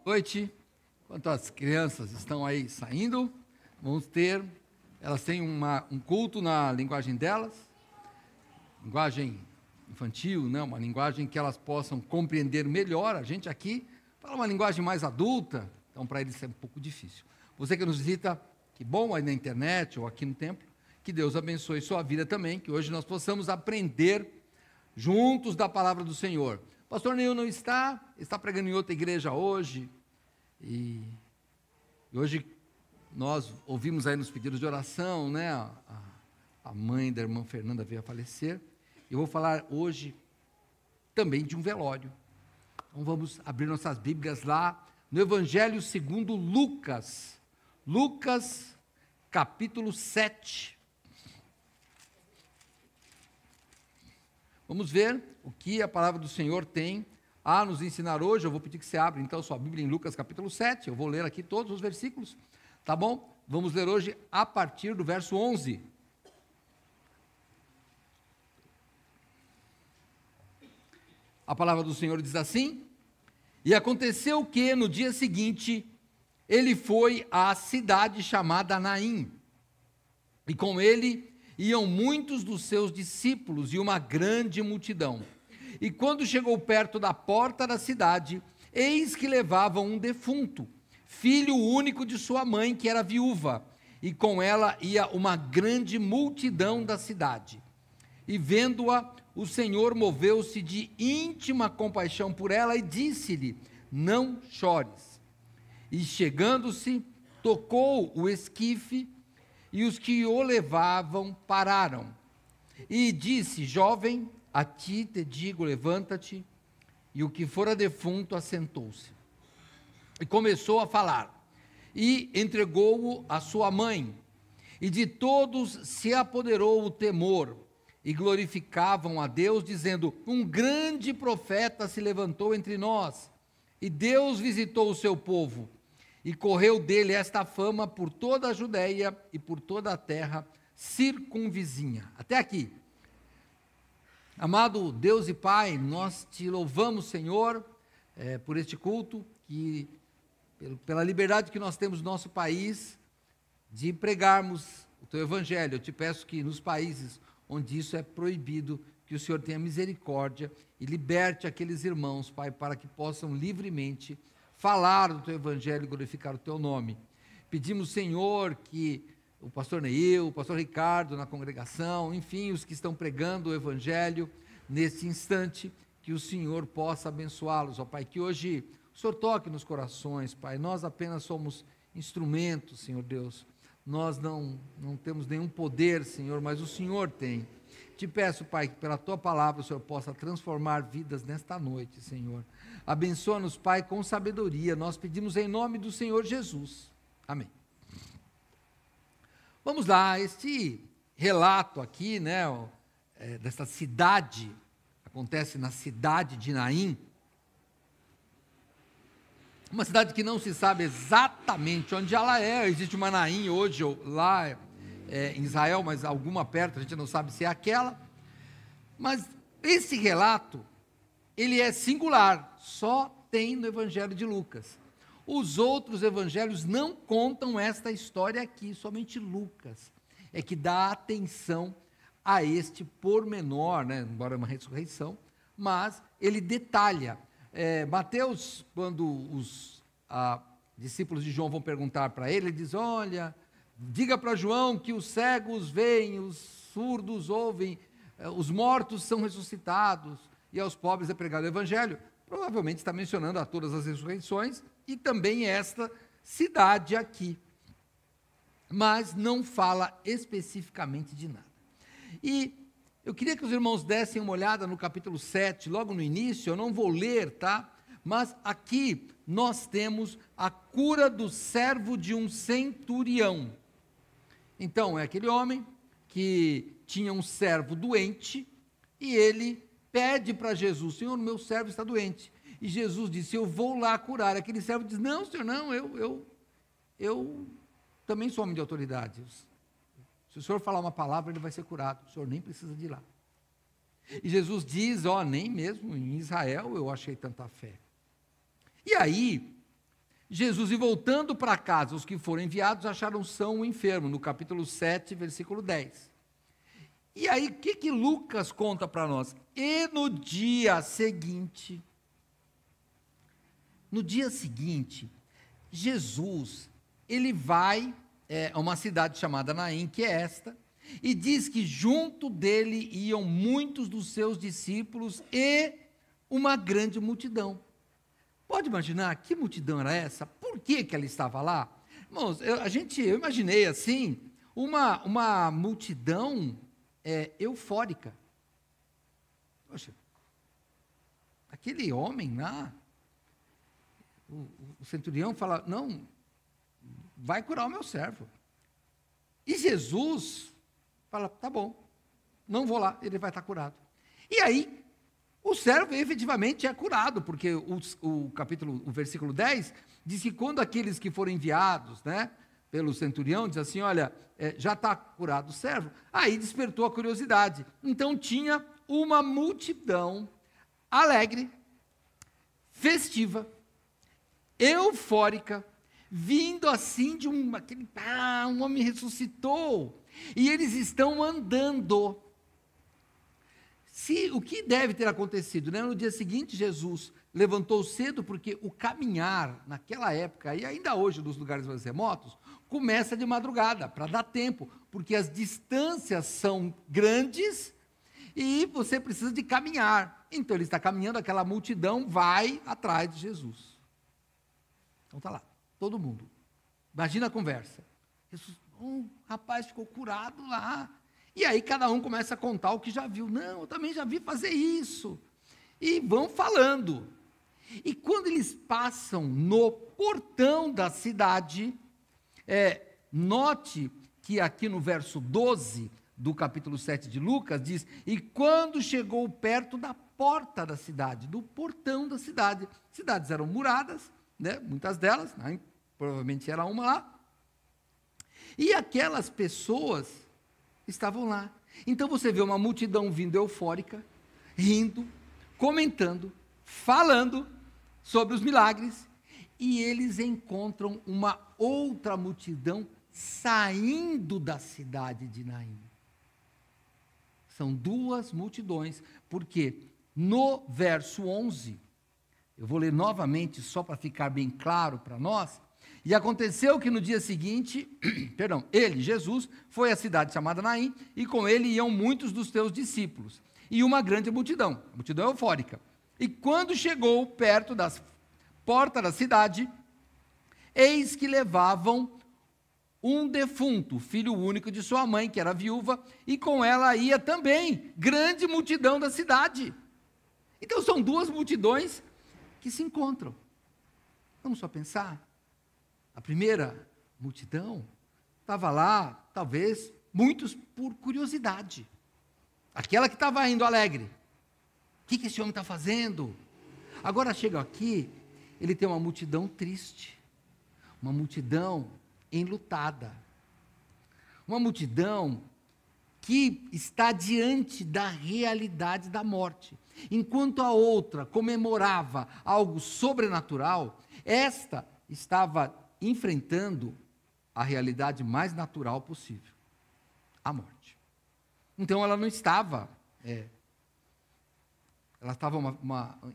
Noite, enquanto as crianças estão aí saindo, elas têm um culto na linguagem delas, linguagem infantil, né? Uma linguagem que elas possam compreender melhor. A gente aqui fala uma linguagem mais adulta, então para eles é um pouco difícil. Você que nos visita, que bom aí na internet ou aqui no templo, que Deus abençoe sua vida também, que hoje nós possamos aprender juntos da palavra do Senhor. O pastor Neil não está pregando em outra igreja hoje, e hoje nós ouvimos aí nos pedidos de oração, né, a mãe da irmã Fernanda veio a falecer. Eu vou falar hoje também de um velório. Então vamos abrir nossas Bíblias lá no Evangelho segundo Lucas, Lucas capítulo 7. Vamos ver o que a palavra do Senhor tem a nos ensinar hoje. Eu vou pedir que você abra então sua Bíblia em Lucas capítulo 7, eu vou ler aqui todos os versículos, tá bom? Vamos ler hoje a partir do verso 11. A palavra do Senhor diz assim: E aconteceu que no dia seguinte ele foi à cidade chamada Naim, e com ele iam muitos dos seus discípulos e uma grande multidão. E quando chegou perto da porta da cidade, eis que levavam um defunto, filho único de sua mãe, que era viúva, e com ela ia uma grande multidão da cidade. E vendo-a, o Senhor moveu-se de íntima compaixão por ela e disse-lhe: Não chores. E chegando-se, tocou o esquife, e os que o levavam pararam. E disse: Jovem, a ti te digo, levanta-te. E o que fora defunto assentou-se. E começou a falar. E entregou-o à sua mãe. E de todos se apoderou o temor. E glorificavam a Deus, dizendo: Um grande profeta se levantou entre nós. E Deus visitou o seu povo. E correu dele esta fama por toda a Judéia e por toda a terra circunvizinha. Até aqui. Amado Deus e Pai, nós te louvamos, Senhor, por este culto, pela liberdade que nós temos no nosso país de pregarmos o teu evangelho. Eu te peço que nos países onde isso é proibido, que o Senhor tenha misericórdia e liberte aqueles irmãos, Pai, para que possam livremente falar do teu evangelho e glorificar o teu nome. Pedimos, Senhor, que o pastor Neil, o pastor Ricardo na congregação, enfim, os que estão pregando o evangelho nesse instante, que o Senhor possa abençoá-los, ó Pai, que hoje o Senhor toque nos corações, Pai. Nós apenas somos instrumentos, Senhor Deus. Nós não temos nenhum poder, Senhor, mas o Senhor tem. Te peço, Pai, que pela Tua palavra o Senhor possa transformar vidas nesta noite, Senhor. Abençoa-nos, Pai, com sabedoria. Nós pedimos em nome do Senhor Jesus. Amém. Vamos lá, este relato aqui, né, dessa cidade, acontece na cidade de Naim. Uma cidade que não se sabe exatamente onde ela é. Existe uma Naim hoje lá em Israel, mas alguma perto, a gente não sabe se é aquela. Mas esse relato, ele é singular, só tem no Evangelho de Lucas. Os outros evangelhos não contam esta história aqui, somente Lucas é que dá atenção a este pormenor, né? Embora é uma ressurreição, mas ele detalha. Mateus, quando os discípulos de João vão perguntar para ele, ele diz: olha, diga para João que os cegos veem, os surdos ouvem, os mortos são ressuscitados, e aos pobres é pregado o evangelho. Provavelmente está mencionando a todas as ressurreições, e também esta cidade aqui, mas não fala especificamente de nada. E eu queria que os irmãos dessem uma olhada no capítulo 7, logo no início. Eu não vou ler, tá? Mas aqui nós temos a cura do servo de um centurião. Então, é aquele homem que tinha um servo doente, e ele pede para Jesus: Senhor, meu servo está doente. E Jesus disse: eu vou lá curar. Aquele servo diz: não, Senhor, não, eu também sou homem de autoridade. Se o Senhor falar uma palavra, ele vai ser curado. O Senhor nem precisa de ir lá. E Jesus diz: nem mesmo em Israel eu achei tanta fé. E aí, Jesus, e voltando para casa, os que foram enviados acharam são o enfermo, no capítulo 7, versículo 10. E aí, o que Lucas conta para nós? E no dia seguinte, Jesus, ele vai a uma cidade chamada Naim, que é esta, e diz que junto dele iam muitos dos seus discípulos e uma grande multidão. Pode imaginar que multidão era essa? Por que ela estava lá? Irmãos, eu imaginei assim, uma multidão eufórica. Poxa, aquele homem lá, o centurião fala, não, vai curar o meu servo. E Jesus fala, tá bom, não vou lá, ele vai estar curado. E aí, o servo efetivamente é curado, porque o versículo 10 diz que quando aqueles que foram enviados, né, pelo centurião, diz assim, olha, já está curado o servo, aí despertou a curiosidade. Então tinha uma multidão alegre, festiva, eufórica, vindo assim de um homem ressuscitou, e eles estão andando. O que deve ter acontecido? Né? No dia seguinte, Jesus levantou cedo, porque o caminhar, naquela época, e ainda hoje nos lugares mais remotos, começa de madrugada, para dar tempo, porque as distâncias são grandes e você precisa de caminhar. Então ele está caminhando, aquela multidão vai atrás de Jesus. Então está lá, todo mundo. Imagina a conversa. Jesus, um rapaz ficou curado lá. E aí cada um começa a contar o que já viu. Não, eu também já vi fazer isso. E vão falando. E quando eles passam no portão da cidade, note que aqui no verso 12 do capítulo 7 de Lucas diz, e quando chegou perto da porta da cidade, do portão da cidade, cidades eram muradas, né, muitas delas, né, provavelmente era uma lá, e aquelas pessoas estavam lá. Então você vê uma multidão vindo eufórica, rindo, comentando, falando sobre os milagres, e eles encontram uma outra multidão saindo da cidade de Naim. São duas multidões, porque no verso 11, eu vou ler novamente só para ficar bem claro para nós, e aconteceu que no dia seguinte, ele, Jesus, foi à cidade chamada Naim, e com ele iam muitos dos seus discípulos, e uma grande multidão eufórica. E quando chegou perto das portas da cidade, eis que levavam um defunto, filho único de sua mãe, que era viúva, e com ela ia também grande multidão da cidade. Então são duas multidões que se encontram. Vamos só pensar. A primeira multidão estava lá, talvez, muitos por curiosidade. Aquela que estava indo alegre. O que esse homem está fazendo? Agora chega aqui, ele tem uma multidão triste. Uma multidão enlutada. Uma multidão que está diante da realidade da morte. Enquanto a outra comemorava algo sobrenatural, esta estava enfrentando a realidade mais natural possível, a morte. Então ela não estava, ela estava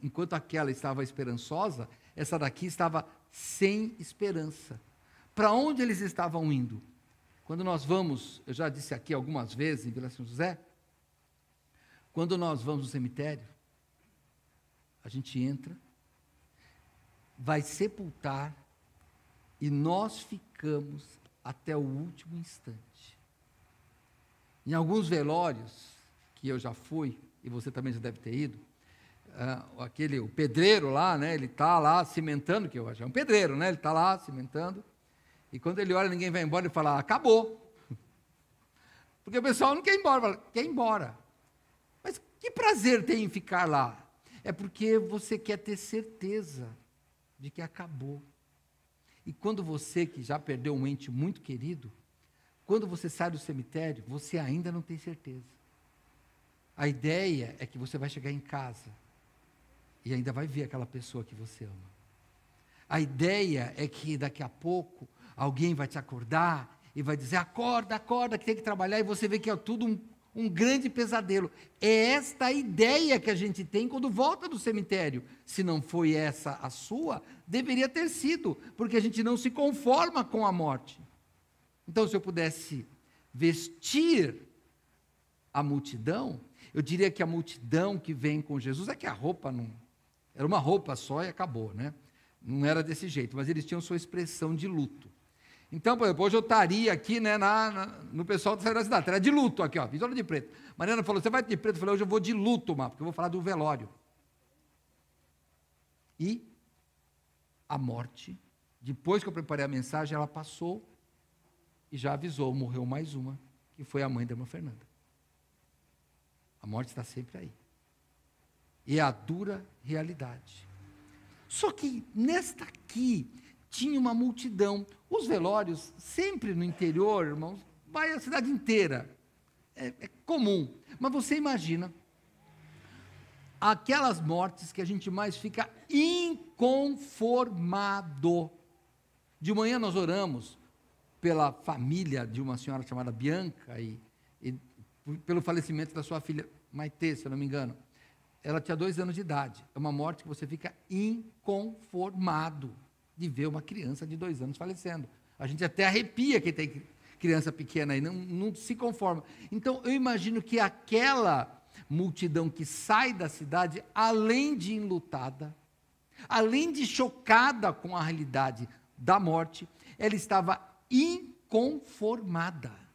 enquanto aquela estava esperançosa, essa daqui estava sem esperança. Para onde eles estavam indo? Quando nós vamos, eu já disse aqui algumas vezes em Vila São José, quando nós vamos no cemitério, a gente entra, vai sepultar, e nós ficamos até o último instante. Em alguns velórios, que eu já fui, e você também já deve ter ido, o pedreiro lá, né, ele está lá cimentando, que eu acho, é um pedreiro, né, ele está lá cimentando, e quando ele olha, ninguém vai embora, ele fala, acabou. Porque o pessoal não quer ir embora, fala, quer ir embora. Mas que prazer tem em ficar lá? É porque você quer ter certeza de que acabou. E quando você, que já perdeu um ente muito querido, quando você sai do cemitério, você ainda não tem certeza. A ideia é que você vai chegar em casa e ainda vai ver aquela pessoa que você ama. A ideia é que daqui a pouco alguém vai te acordar e vai dizer, acorda, acorda, que tem que trabalhar, e você vê que é tudo um grande pesadelo. É esta a ideia que a gente tem quando volta do cemitério. Se não foi essa a sua, deveria ter sido, porque a gente não se conforma com a morte. Então, se eu pudesse vestir a multidão, eu diria que a multidão que vem com Jesus, é que a roupa não... Era uma roupa só e acabou, né? Não era desse jeito, mas eles tinham sua expressão de luto. Então, por exemplo, hoje eu estaria aqui, né, no pessoal da saída da cidade, era de luto aqui, ó, toda de preto. Mariana falou, você vai de preto? Eu falei, hoje eu vou de luto, porque eu vou falar do velório. E a morte, depois que eu preparei a mensagem, ela passou e já avisou, morreu mais uma, que foi a mãe da irmã Fernanda. A morte está sempre aí. E é a dura realidade. Só que nesta aqui tinha uma multidão. Os velórios, sempre no interior, irmãos, vai a cidade inteira. É comum. Mas você imagina aquelas mortes que a gente mais fica inconformado. De manhã nós oramos pela família de uma senhora chamada Bianca e pelo falecimento da sua filha Maitê, se eu não me engano. Ela tinha 2 anos de idade. É uma morte que você fica inconformado de ver uma criança de 2 anos falecendo. A gente até arrepia quem tem criança pequena aí, não se conforma. Então, eu imagino que aquela multidão que sai da cidade, além de enlutada, além de chocada com a realidade da morte, ela estava inconformada.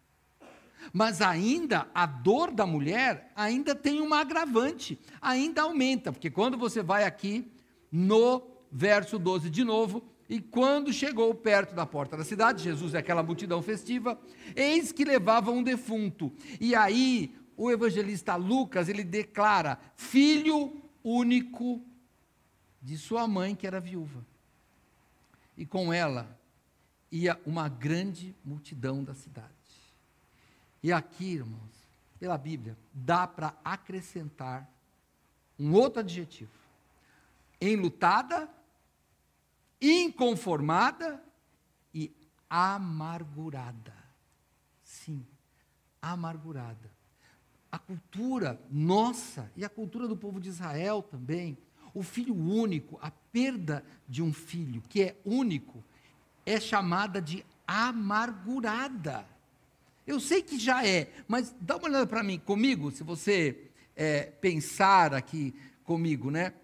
Mas ainda, a dor da mulher ainda tem uma agravante, ainda aumenta, porque quando você vai aqui, no verso 12 de novo, e quando chegou perto da porta da cidade, Jesus é aquela multidão festiva, eis que levava um defunto, e aí o evangelista Lucas, ele declara, filho único de sua mãe, que era viúva, e com ela ia uma grande multidão da cidade. E aqui, irmãos, pela Bíblia, dá para acrescentar um outro adjetivo. Enlutada, inconformada e amargurada. Sim, amargurada. A cultura nossa e a cultura do povo de Israel também, o filho único, a perda de um filho que é único, é chamada de amargurada. Eu sei que já é, mas dá uma olhada para mim, comigo, se você pensar aqui comigo, né?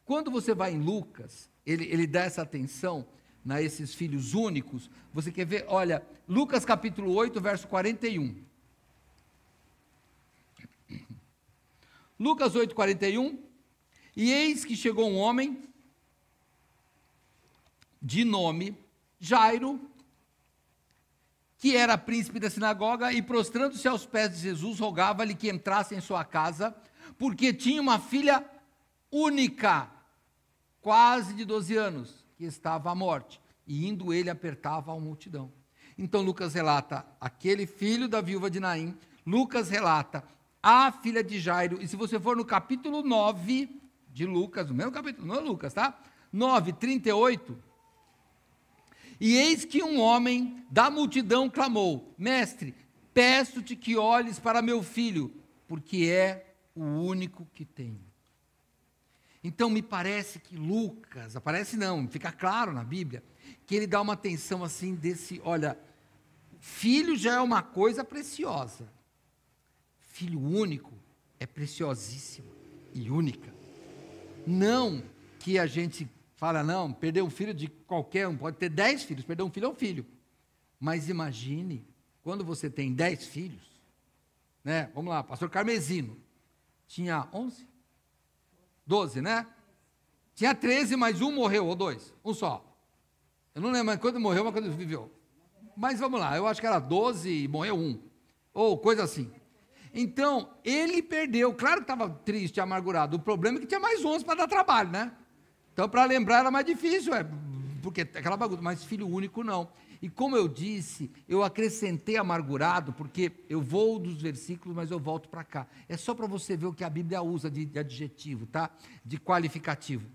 Quando você vai em Lucas, ele dá essa atenção a esses filhos únicos. Você quer ver? Olha, Lucas capítulo 8, verso 41. Lucas 8, 41. E eis que chegou um homem de nome Jairo, que era príncipe da sinagoga, e prostrando-se aos pés de Jesus, rogava-lhe que entrasse em sua casa, porque tinha uma filha única, quase de 12 anos, que estava à morte, e indo ele apertava a multidão. Então Lucas relata aquele filho da viúva de Naim, Lucas relata a filha de Jairo, e se você for no capítulo 9 de Lucas, no mesmo capítulo, não é Lucas, tá? 9, 38, e eis que um homem da multidão clamou, mestre, peço-te que olhes para meu filho, porque é o único que tenho. Então me parece que Lucas, aparece não, fica claro na Bíblia, que ele dá uma atenção assim desse, olha, filho já é uma coisa preciosa, filho único é preciosíssimo e única. Não que a gente fala, não, perder um filho de qualquer um, pode ter 10 filhos, perder um filho é um filho. Mas imagine, quando você tem 10 filhos, né? Vamos lá, pastor Carmesino, tinha 11? 12, né? Tinha 13, mas um morreu, ou 2, um só. Eu não lembro quando morreu, mas quando viveu. Mas vamos lá, eu acho que era 12 e morreu um, ou coisa assim. Então, ele perdeu, claro que estava triste, amargurado, o problema é que tinha mais 11 para dar trabalho, né? Então, para lembrar era mais difícil, porque aquela bagunça, mas filho único não. E como eu disse, eu acrescentei amargurado, porque eu vou dos versículos, mas eu volto para cá. É só para você ver o que a Bíblia usa de adjetivo, tá? De qualificativo.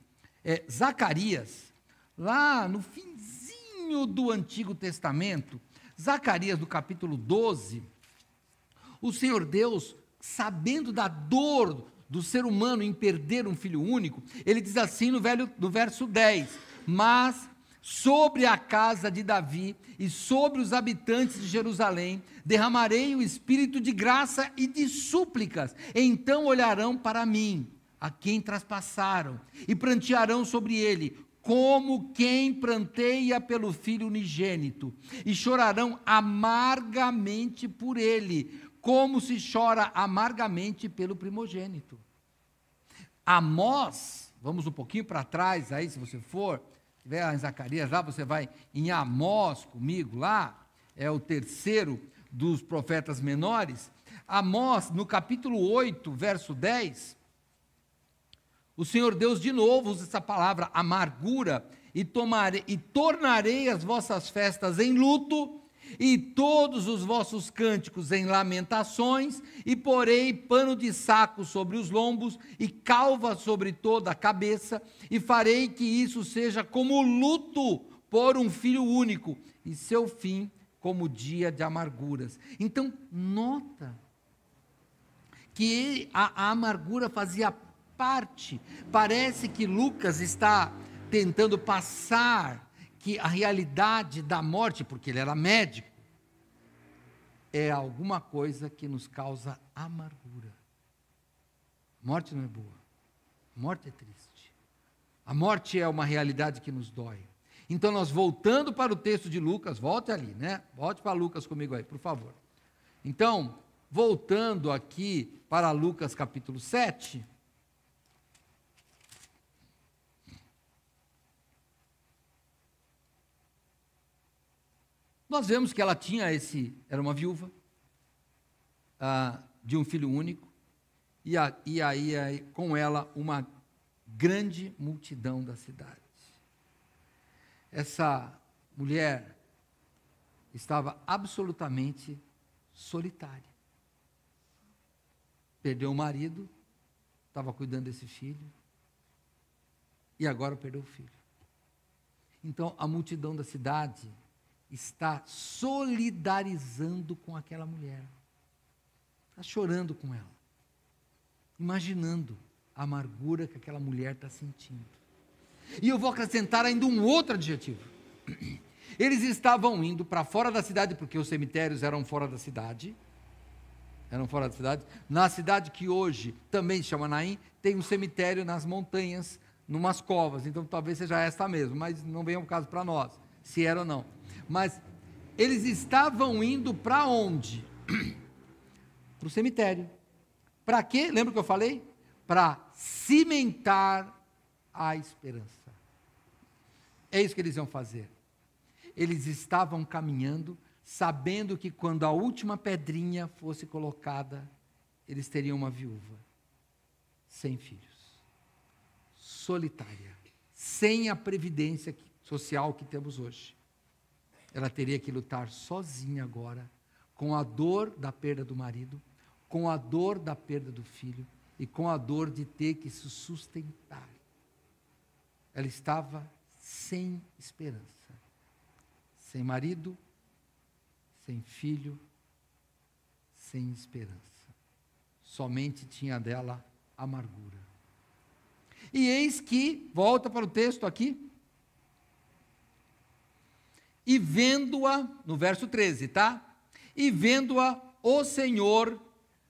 Zacarias, lá no finzinho do Antigo Testamento, Zacarias, no capítulo 12, o Senhor Deus, sabendo da dor do ser humano em perder um filho único, ele diz assim no verso 10, mas sobre a casa de Davi e sobre os habitantes de Jerusalém, derramarei o espírito de graça e de súplicas, então olharão para mim, a quem traspassaram, e prantearão sobre ele, como quem pranteia pelo filho unigênito, e chorarão amargamente por ele, como se chora amargamente pelo primogênito. Amós, vamos um pouquinho para trás aí, se você for, estiver em Zacarias lá, você vai em Amós comigo lá, é o terceiro dos profetas menores. Amós, no capítulo 8, verso 10, o Senhor Deus de novo usa essa palavra, amargura, e tornarei as vossas festas em luto, e todos os vossos cânticos em lamentações, e porei pano de saco sobre os lombos, e calva sobre toda a cabeça, e farei que isso seja como luto por um filho único, e seu fim como dia de amarguras. Então, nota que a amargura fazia parte. Parece que Lucas está tentando passar que a realidade da morte, porque ele era médico, é alguma coisa que nos causa amargura. Morte não é boa. Morte é triste. A morte é uma realidade que nos dói. Então, nós voltando para o texto de Lucas, volte ali, né? Volte para Lucas comigo aí, por favor. Então, voltando aqui para Lucas capítulo 7, nós vemos que ela tinha era uma viúva, de um filho único, e aí com ela uma grande multidão da cidade. Essa mulher estava absolutamente solitária. Perdeu o marido, estava cuidando desse filho, e agora perdeu o filho. Então a multidão da cidade está solidarizando com aquela mulher, está chorando com ela, imaginando a amargura que aquela mulher está sentindo. E eu vou acrescentar ainda um outro adjetivo. Eles estavam indo para fora da cidade, porque os cemitérios eram fora da cidade. Na cidade que hoje também se chama Naim, tem um cemitério nas montanhas, numas covas, então talvez seja esta mesmo, mas não vem ao caso para nós, se era ou não. Mas eles estavam indo para onde? Para o cemitério. Para quê? Lembra que eu falei? Para cimentar a esperança. É isso que eles iam fazer. Eles estavam caminhando, sabendo que quando a última pedrinha fosse colocada, eles teriam uma viúva, sem filhos, solitária, sem a previdência social que temos hoje. Ela teria que lutar sozinha agora, com a dor da perda do marido, com a dor da perda do filho e com a dor de ter que se sustentar. Ela estava sem esperança, sem marido, sem filho, sem esperança. Somente tinha dela amargura. E eis que, volta para o texto aqui, e vendo-a, no verso 13, tá? E vendo-a, o Senhor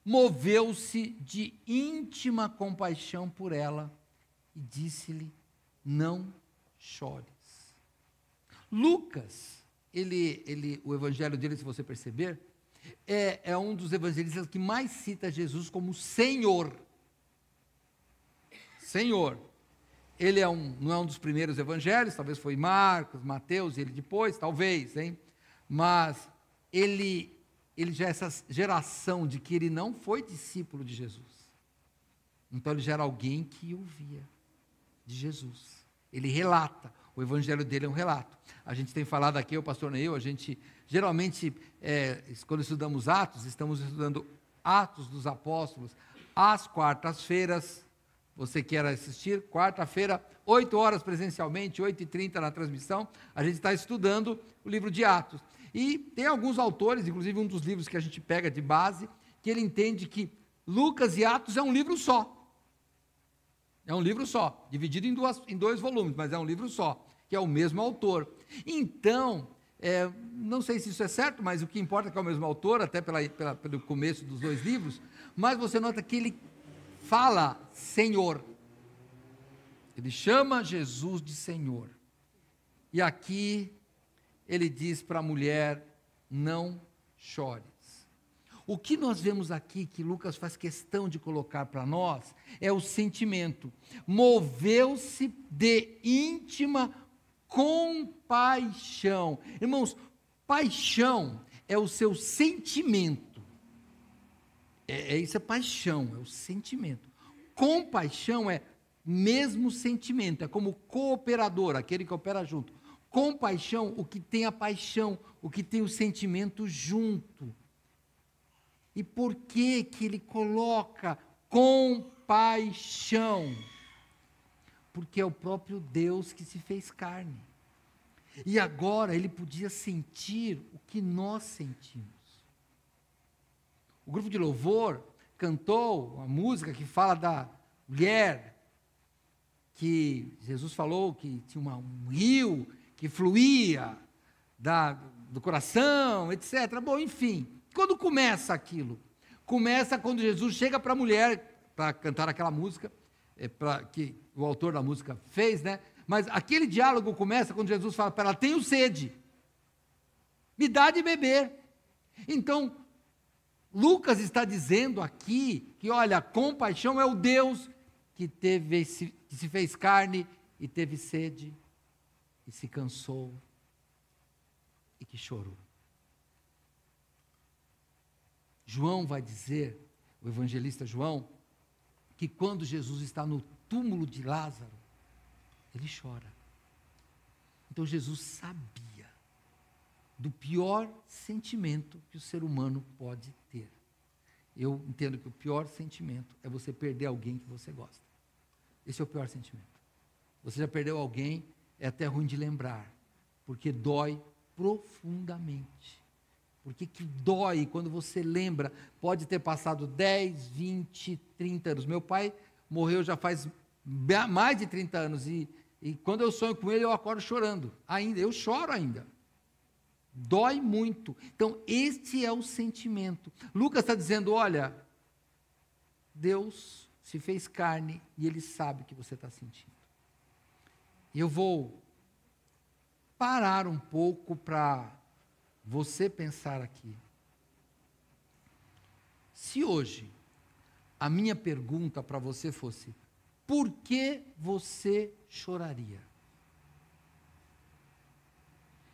moveu-se de íntima compaixão por ela e disse-lhe: não chores. Lucas, o evangelho dele, se você perceber, é um dos evangelistas que mais cita Jesus como Senhor. Senhor. Ele não é um dos primeiros evangelhos, talvez foi Marcos, Mateus, ele depois, talvez, hein? Mas ele já é essa geração de que ele não foi discípulo de Jesus. Então ele já era alguém que ouvia de Jesus. Ele relata, o evangelho dele é um relato. A gente tem falado aqui, o pastor Neil, a gente geralmente, quando estudamos Atos, estamos estudando Atos dos Apóstolos às quartas-feiras, você quer assistir, quarta-feira, 8 horas presencialmente, 8h30 na transmissão, a gente está estudando o livro de Atos. E tem alguns autores, inclusive um dos livros que a gente pega de base, que ele entende que Lucas e Atos é um livro só. É um livro só, dividido em 2 volumes, mas é um livro só, que é o mesmo autor. Então, não sei se isso é certo, mas o que importa é que é o mesmo autor, até pelo começo dos 2 livros, mas você nota que ele fala Senhor. Ele chama Jesus de Senhor. E aqui ele diz para a mulher, não chores. O que nós vemos aqui, que Lucas faz questão de colocar para nós, é o sentimento. Moveu-se de íntima compaixão. Irmãos, paixão é o seu sentimento. Isso é paixão, é o sentimento. Compaixão é mesmo sentimento, é como cooperador, aquele que opera junto. Compaixão, o que tem a paixão, o que tem o sentimento junto. E por que que ele coloca compaixão? Porque é o próprio Deus que se fez carne. E agora ele podia sentir o que nós sentimos. O grupo de louvor cantou uma música que fala da mulher que Jesus falou que tinha um rio que fluía do coração, etc. Bom, enfim, quando começa aquilo? Começa quando Jesus chega para a mulher, para cantar aquela música, que o autor da música fez, né? Mas aquele diálogo começa quando Jesus fala para ela, tenho sede, me dá de beber. Então, Lucas está dizendo aqui que, olha, compaixão é o Deus que se fez carne e teve sede, e se cansou, e que chorou. João vai dizer, o evangelista João, que quando Jesus está no túmulo de Lázaro, ele chora. Então Jesus sabia do pior sentimento que o ser humano pode ter. Eu entendo que o pior sentimento é você perder alguém que você gosta. Esse é o pior sentimento. Você já perdeu alguém, é até ruim de lembrar, porque dói profundamente. Porque que dói quando você lembra, pode ter passado 10, 20, 30 anos. Meu pai morreu já faz mais de 30 anos, e quando eu sonho com ele, eu acordo chorando, ainda, eu choro ainda. Dói muito. Então, este é o sentimento. Lucas está dizendo, olha, Deus se fez carne e Ele sabe o que você está sentindo. E eu vou parar um pouco para você pensar aqui. Se hoje a minha pergunta para você fosse, por que você choraria?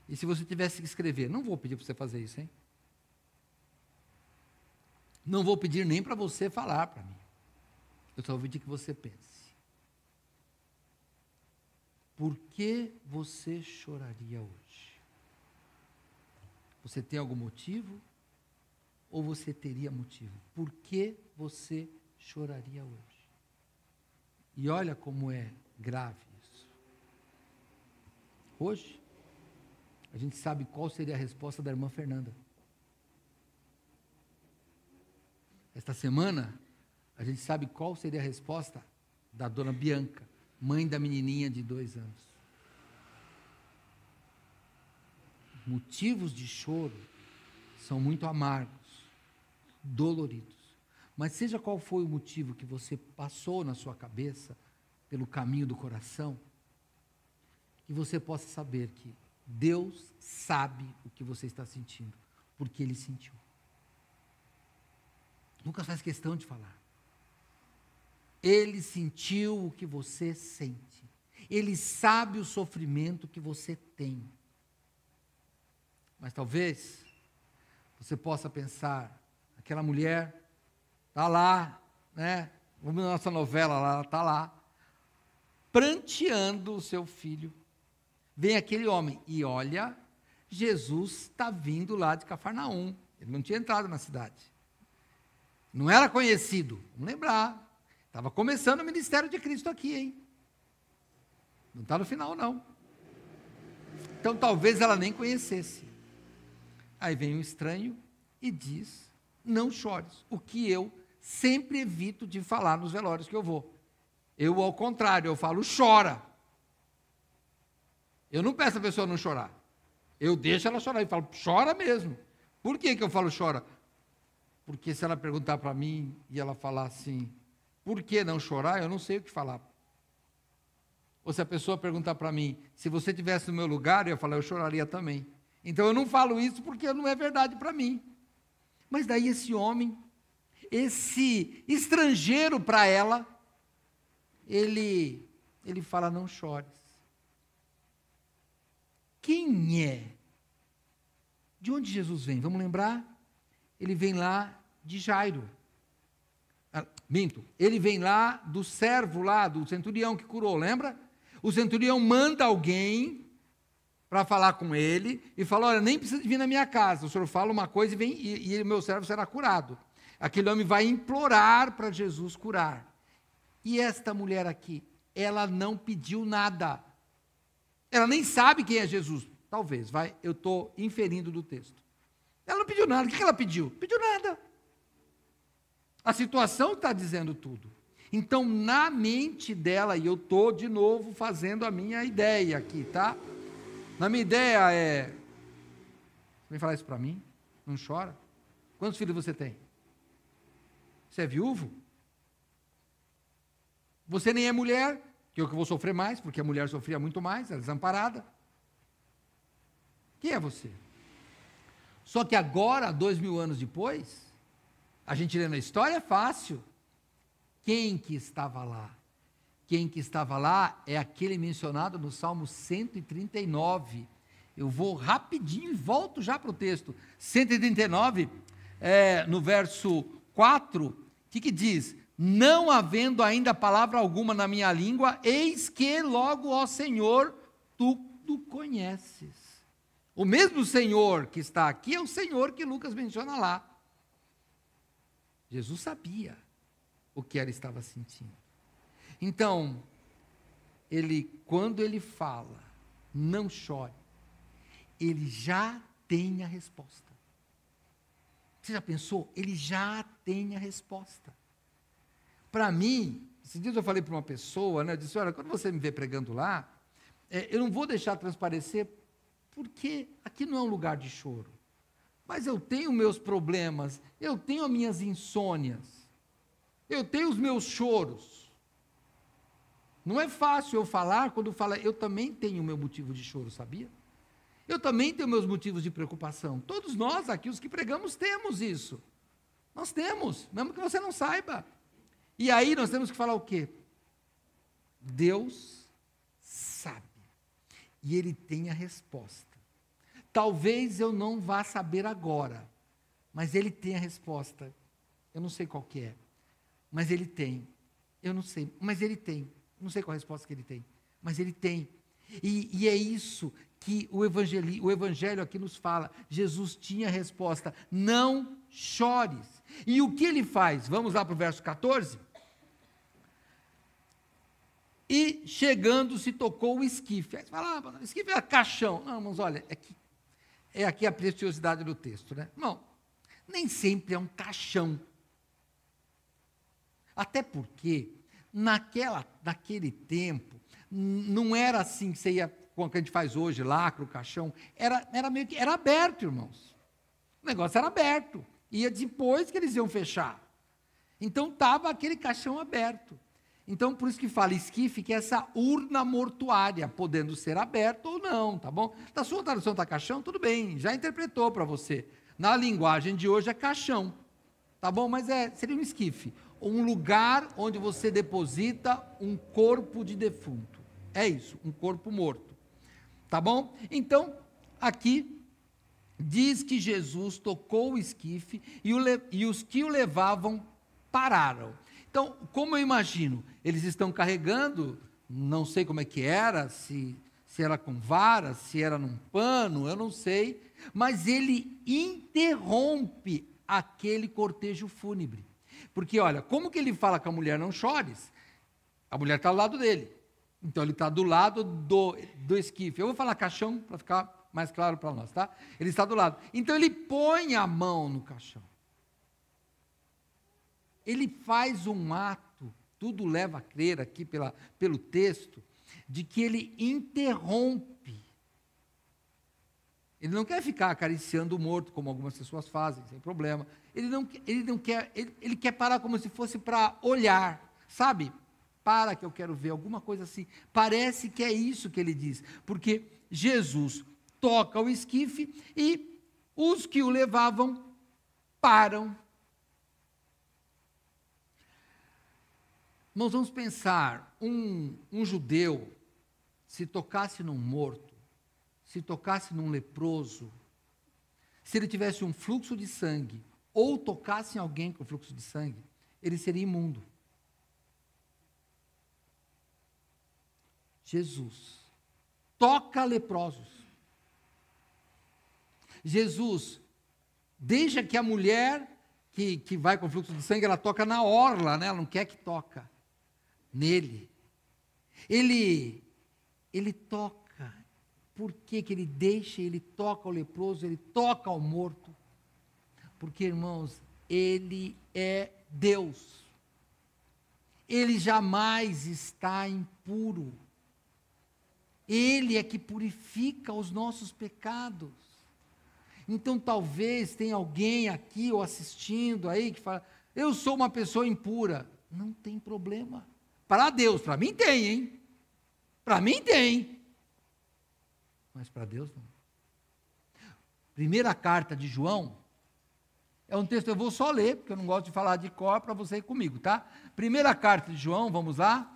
E se você tivesse que escrever, não vou pedir para você fazer isso, hein? Não vou pedir nem para você falar para mim. Eu só vou pedir que você pense. Por que você choraria hoje? Você tem algum motivo? Ou você teria motivo? Por que você choraria hoje? E olha como é grave isso. Hoje, a gente sabe qual seria a resposta da irmã Fernanda. Esta semana, a gente sabe qual seria a resposta da dona Bianca, mãe da menininha de 2 anos. Motivos de choro são muito amargos, doloridos. Mas seja qual foi o motivo que você passou na sua cabeça, pelo caminho do coração, que você possa saber que Deus sabe o que você está sentindo, porque Ele sentiu. Lucas faz questão de falar. Ele sentiu o que você sente. Ele sabe o sofrimento que você tem. Mas talvez você possa pensar, aquela mulher está lá, né? Vamos na nossa novela lá, ela está lá, pranteando o seu filho. Vem aquele homem e olha, Jesus está vindo lá de Cafarnaum. Ele não tinha entrado na cidade. Não era conhecido, vamos lembrar. Estava começando o ministério de Cristo aqui, hein? Não está no final, não. Então, talvez ela nem conhecesse. Aí vem um estranho e diz, não chores, o que eu sempre evito de falar nos velórios que eu vou. Eu, ao contrário, eu falo, chora. Eu não peço a pessoa não chorar. Eu deixo ela chorar e falo, chora mesmo. Por que eu falo chora? Porque se ela perguntar para mim e ela falar assim, por que não chorar? Eu não sei o que falar. Ou se a pessoa perguntar para mim, se você estivesse no meu lugar, eu ia falar, eu choraria também. Então eu não falo isso porque não é verdade para mim. Mas daí esse homem, esse estrangeiro para ela, ele fala, não chores. Quem é? De onde Jesus vem? Vamos lembrar? Ele vem lá de Jairo. Ele vem lá do servo lá, do centurião que curou, lembra? O centurião manda alguém para falar com ele e fala, olha, nem precisa vir na minha casa, o senhor fala uma coisa e o meu servo será curado. Aquele homem vai implorar para Jesus curar. E esta mulher aqui, ela não pediu nada. Ela nem sabe quem é Jesus. Talvez, eu estou inferindo do texto. Ela não pediu nada. O que ela pediu? Pediu nada. A situação está dizendo tudo. Então, na mente dela, e eu estou de novo fazendo a minha ideia aqui, tá? Na minha ideia você vem falar isso para mim? Não chora? Quantos filhos você tem? Você é viúvo? Você nem é mulher, que eu vou sofrer mais, porque a mulher sofria muito mais, era desamparada. Quem é você? Só que agora, 2000 anos depois, a gente lendo a história é fácil. Quem que estava lá? Quem que estava lá é aquele mencionado no Salmo 139. Eu vou rapidinho e volto já para o texto. 139, no verso 4, o que diz? Não havendo ainda palavra alguma na minha língua, eis que logo, ó Senhor, tu conheces. O mesmo Senhor que está aqui é o Senhor que Lucas menciona lá. Jesus sabia o que ela estava sentindo. Então, quando ele fala, não chore, ele já tem a resposta. Você já pensou? Ele já tem a resposta. Para mim, esses dias eu falei para uma pessoa, eu disse, olha, quando você me vê pregando lá, eu não vou deixar transparecer, porque aqui não é um lugar de choro. Mas eu tenho meus problemas, eu tenho as minhas insônias, eu tenho os meus choros. Não é fácil eu falar quando fala, eu também tenho o meu motivo de choro, sabia? Eu também tenho meus motivos de preocupação. Todos nós aqui, os que pregamos, temos isso. Nós temos, mesmo que você não saiba. E aí nós temos que falar o quê? Deus sabe. E Ele tem a resposta. Talvez eu não vá saber agora, mas Ele tem a resposta. Eu não sei qual que é, mas Ele tem. Eu não sei, mas Ele tem. Não sei qual a resposta que Ele tem, mas Ele tem. E é isso que o Evangelho aqui nos fala. Jesus tinha a resposta, não chores. E o que Ele faz? Vamos lá para o verso 14. E chegando se tocou o esquife. Aí você fala, esquife é caixão. Não, irmãos, olha, é aqui a preciosidade do texto, né? Não, nem sempre é um caixão. Até porque, naquele tempo, não era assim que você ia, como a gente faz hoje, lacra o caixão, era meio que, era aberto, irmãos. O negócio era aberto. Ia depois que eles iam fechar. Então, estava aquele caixão aberto. Então, por isso que fala esquife, que é essa urna mortuária, podendo ser aberta ou não, tá bom? Na sua tradução está caixão, tudo bem, já interpretou para você. Na linguagem de hoje é caixão, tá bom? Mas seria um esquife, um lugar onde você deposita um corpo de defunto. É isso, um corpo morto, tá bom? Então, aqui diz que Jesus tocou o esquife e os que o levavam pararam. Então, como eu imagino, eles estão carregando, não sei como é que era, se era com vara, se era num pano, eu não sei, mas ele interrompe aquele cortejo fúnebre. Porque, olha, como que ele fala com a mulher, não chores? A mulher está ao lado dele. Então, ele está do lado do esquife. Eu vou falar caixão para ficar mais claro para nós, tá? Ele está do lado. Então, ele põe a mão no caixão. Ele faz um ato, tudo leva a crer aqui pelo texto, de que ele interrompe. Ele não quer ficar acariciando o morto, como algumas pessoas fazem, sem problema. Ele quer parar como se fosse para olhar, sabe? Para que eu quero ver, alguma coisa assim. Parece que é isso que ele diz, porque Jesus toca o esquife e os que o levavam param. Nós vamos pensar, um judeu, se tocasse num morto, se tocasse num leproso, se ele tivesse um fluxo de sangue, ou tocasse em alguém com fluxo de sangue, ele seria imundo. Jesus toca leprosos. Jesus deixa que a mulher que vai com fluxo de sangue, ela toca na orla, né? Ela não quer que toca nele. Ele toca. Por que que ele deixa, ele toca o leproso, ele toca o morto? Porque, irmãos, ele é Deus. Ele jamais está impuro. Ele é que purifica os nossos pecados. Então, talvez tenha alguém aqui ou assistindo aí que fala, eu sou uma pessoa impura. Não tem problema. Para Deus, para mim tem, hein? Para mim tem. Mas para Deus não. Primeira carta de João, é um texto, eu vou só ler, porque eu não gosto de falar de cor para você ir comigo, tá? Primeira carta de João, vamos lá.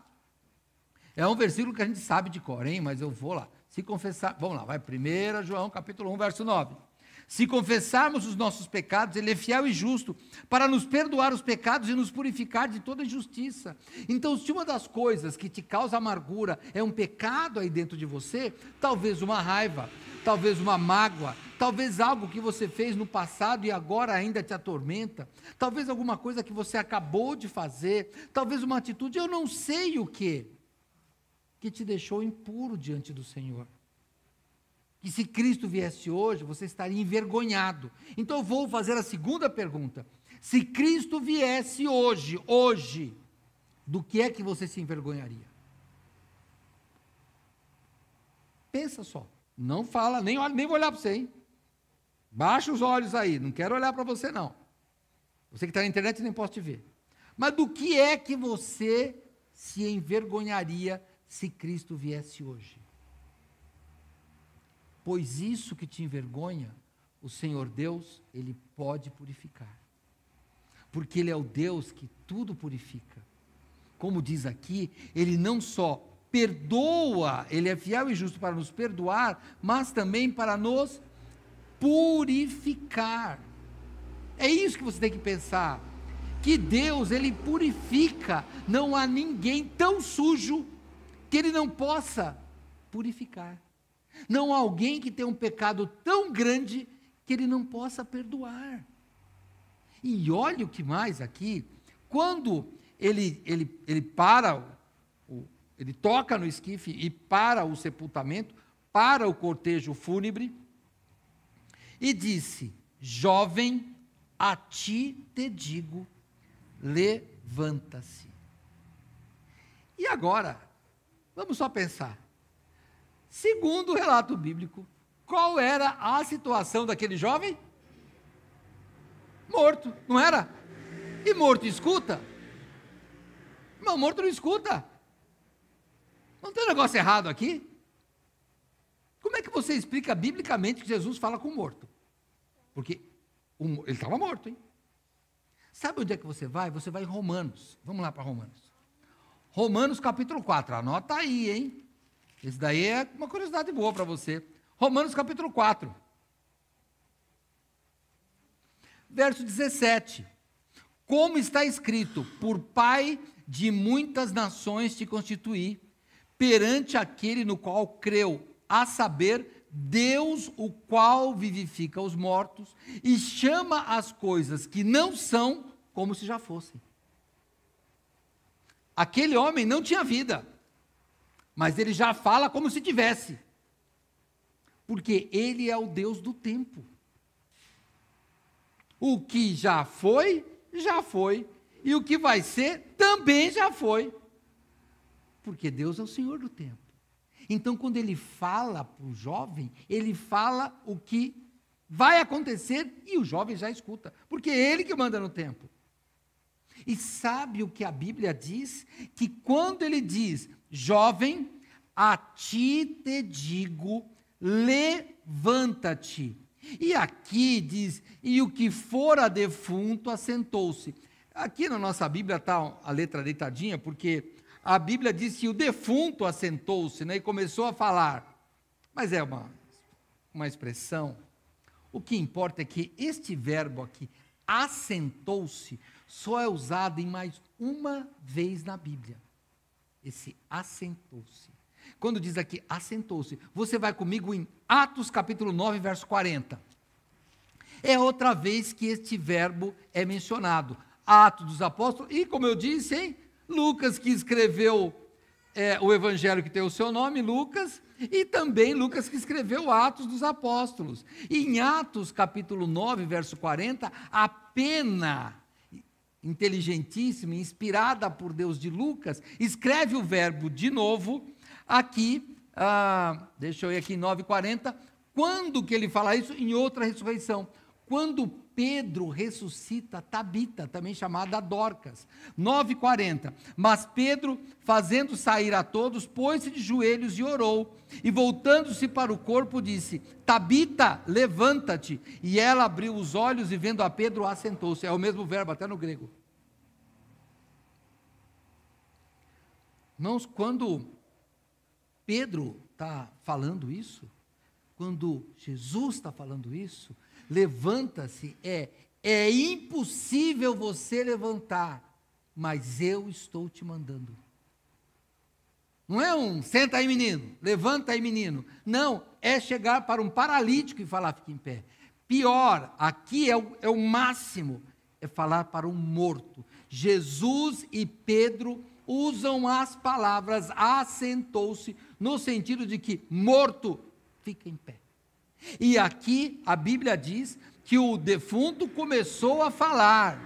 É um versículo que a gente sabe de cor, hein? Mas eu vou lá. Se confessar, vamos lá, vai. 1 João, capítulo 1, verso 9. Se confessarmos os nossos pecados, Ele é fiel e justo para nos perdoar os pecados e nos purificar de toda injustiça. Então, se uma das coisas que te causa amargura é um pecado aí dentro de você, talvez uma raiva, talvez uma mágoa, talvez algo que você fez no passado e agora ainda te atormenta, talvez alguma coisa que você acabou de fazer, talvez uma atitude, eu não sei o que te deixou impuro diante do Senhor. Que se Cristo viesse hoje, você estaria envergonhado. Então eu vou fazer a segunda pergunta. Se Cristo viesse hoje, do que é que você se envergonharia? Pensa só. Não fala, nem vou olhar para você, hein? Baixa os olhos aí, não quero olhar para você não. Você que está na internet nem posso te ver. Mas do que é que você se envergonharia se Cristo viesse hoje? Pois isso que te envergonha, o Senhor Deus, Ele pode purificar. Porque Ele é o Deus que tudo purifica. Como diz aqui, Ele não só perdoa, Ele é fiel e justo para nos perdoar, mas também para nos purificar. É isso que você tem que pensar. Que Deus, Ele purifica. Não há ninguém tão sujo que Ele não possa purificar. Não há alguém que tenha um pecado tão grande que Ele não possa perdoar. E olha o que mais aqui, quando ele toca no esquife e para o sepultamento, para o cortejo fúnebre, e disse, jovem, a ti te digo, levanta-se. E agora, vamos só pensar. Segundo o relato bíblico, qual era a situação daquele jovem? Morto, não era? E morto escuta? Não, morto não escuta. Não tem um negócio errado aqui? Como é que você explica biblicamente que Jesus fala com o morto? Porque ele estava morto, hein? Sabe onde é que você vai? Você vai em Romanos. Vamos lá para Romanos. Romanos capítulo 4, anota aí, hein? Esse daí é uma curiosidade boa para você. Romanos capítulo 4. Verso 17. Como está escrito, por Pai de muitas nações te constituí, perante aquele no qual creu, a saber, Deus, o qual vivifica os mortos, e chama as coisas que não são como se já fossem. Aquele homem não tinha vida, mas ele já fala como se tivesse, porque ele é o Deus do tempo. O que já foi, e o que vai ser, também já foi, porque Deus é o Senhor do tempo. Então, quando ele fala para o jovem, ele fala o que vai acontecer, e o jovem já escuta, porque é ele que manda no tempo. E sabe o que a Bíblia diz? Que quando ele diz, jovem, a ti te digo, levanta-te. E aqui diz, e o que fora defunto assentou-se. Aqui na nossa Bíblia está a letra deitadinha, porque a Bíblia diz que o defunto assentou-se, né, e começou a falar. Mas é uma expressão. O que importa é que este verbo aqui, assentou-se, só é usado em mais uma vez na Bíblia. Esse assentou-se. Quando diz aqui assentou-se, você vai comigo em Atos capítulo 9, verso 40. É outra vez que este verbo é mencionado. Atos dos Apóstolos, e como eu disse, hein, Lucas que escreveu o evangelho que tem o seu nome, Lucas, e também Lucas que escreveu Atos dos Apóstolos. E em Atos capítulo 9, verso 40, a pena inteligentíssima, inspirada por Deus de Lucas, escreve o verbo de novo, aqui, deixa eu ir aqui em 9,40, quando que ele fala isso? Em outra ressurreição, quando Pedro ressuscita Tabita, também chamada Dorcas, 9,40, mas Pedro, fazendo sair a todos, pôs-se de joelhos e orou, e voltando-se para o corpo, disse, Tabita, levanta-te, e ela abriu os olhos, e vendo a Pedro, assentou-se, é o mesmo verbo, até no grego. Irmãos, quando Pedro está falando isso, quando Jesus está falando isso, levanta-se, é impossível você levantar, mas eu estou te mandando. Não é senta aí menino, levanta aí menino, não, é chegar para um paralítico e falar, fique em pé. Pior, aqui é o máximo, é falar para um morto. Jesus e Pedro usam as palavras assentou-se, no sentido de que morto, fica em pé. E aqui a Bíblia diz que o defunto começou a falar,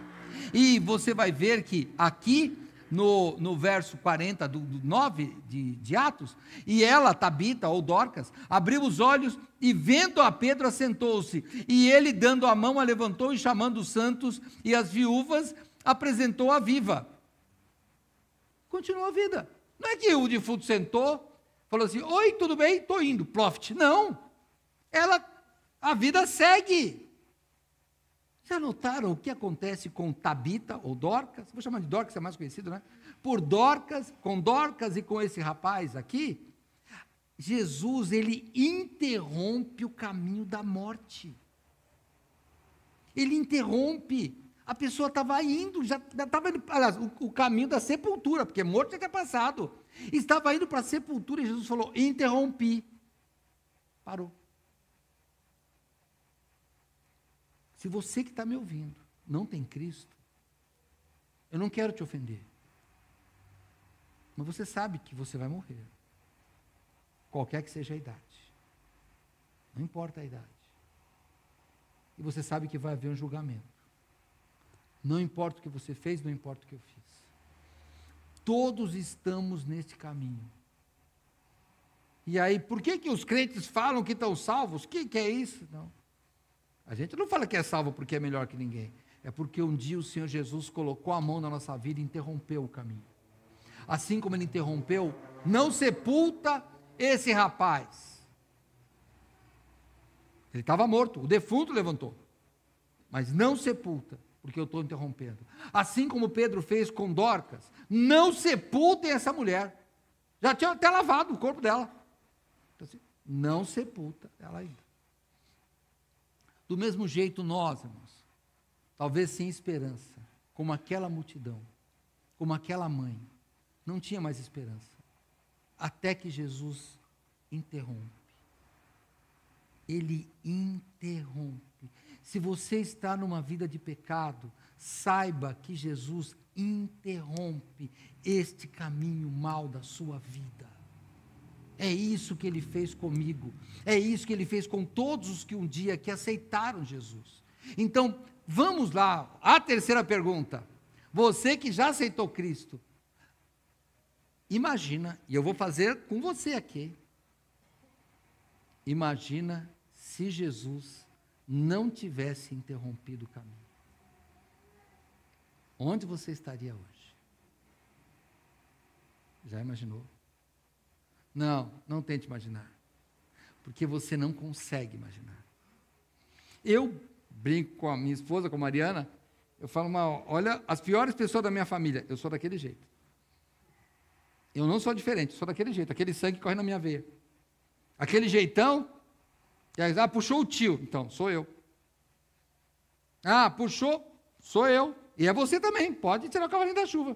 e você vai ver que aqui no verso 40 do 9 de Atos, e ela, Tabita ou Dorcas, abriu os olhos e vendo a Pedro assentou-se, e ele dando a mão a levantou e chamando os santos e as viúvas apresentou a viva. Continuou a vida. Não é que o defunto sentou, falou assim, oi, tudo bem? Estou indo, profit. Não, a vida segue. Já notaram o que acontece com Tabita ou Dorcas? Vou chamar de Dorcas, é mais conhecido, né? Com Dorcas e com esse rapaz aqui, Jesus, ele interrompe o caminho da morte. Ele interrompe. A pessoa estava indo, já estava indo, aliás, o caminho da sepultura, porque morto já tinha passado. Estava indo para a sepultura e Jesus falou, interrompi. Parou. Se você que está me ouvindo não tem Cristo, eu não quero te ofender, mas você sabe que você vai morrer, qualquer que seja a idade, não importa a idade, e você sabe que vai haver um julgamento, não importa o que você fez, não importa o que eu fiz, todos estamos neste caminho. E aí, por que os crentes falam que estão salvos? O que é isso? Não. A gente não fala que é salvo porque é melhor que ninguém. É porque um dia o Senhor Jesus colocou a mão na nossa vida e interrompeu o caminho. Assim como ele interrompeu, não sepulta esse rapaz. Ele estava morto, o defunto levantou. Mas não sepulta, porque eu estou interrompendo. Assim como Pedro fez com Dorcas, não sepultem essa mulher. Já tinha até lavado o corpo dela. Então, assim, não sepulta ela ainda. Do mesmo jeito nós, irmãos, talvez sem esperança, como aquela multidão, como aquela mãe, não tinha mais esperança, até que Jesus interrompe. Ele interrompe. Se você está numa vida de pecado, saiba que Jesus interrompe este caminho mau da sua vida. É isso que ele fez comigo, é isso que ele fez com todos os que um dia que aceitaram Jesus. Então, vamos lá, a terceira pergunta. Você que já aceitou Cristo, imagina, e eu vou fazer com você aqui, imagina se Jesus não tivesse interrompido o caminho. Onde você estaria hoje? Já imaginou? Não tente imaginar, porque você não consegue imaginar. Eu brinco com a minha esposa, com a Mariana, eu falo, olha, as piores pessoas da minha família, eu sou daquele jeito. Eu não sou diferente, sou daquele jeito, aquele sangue corre na minha veia. Aquele jeitão, puxou o tio, então, sou eu. Puxou, sou eu. E é você também, pode tirar o cavalinho da chuva,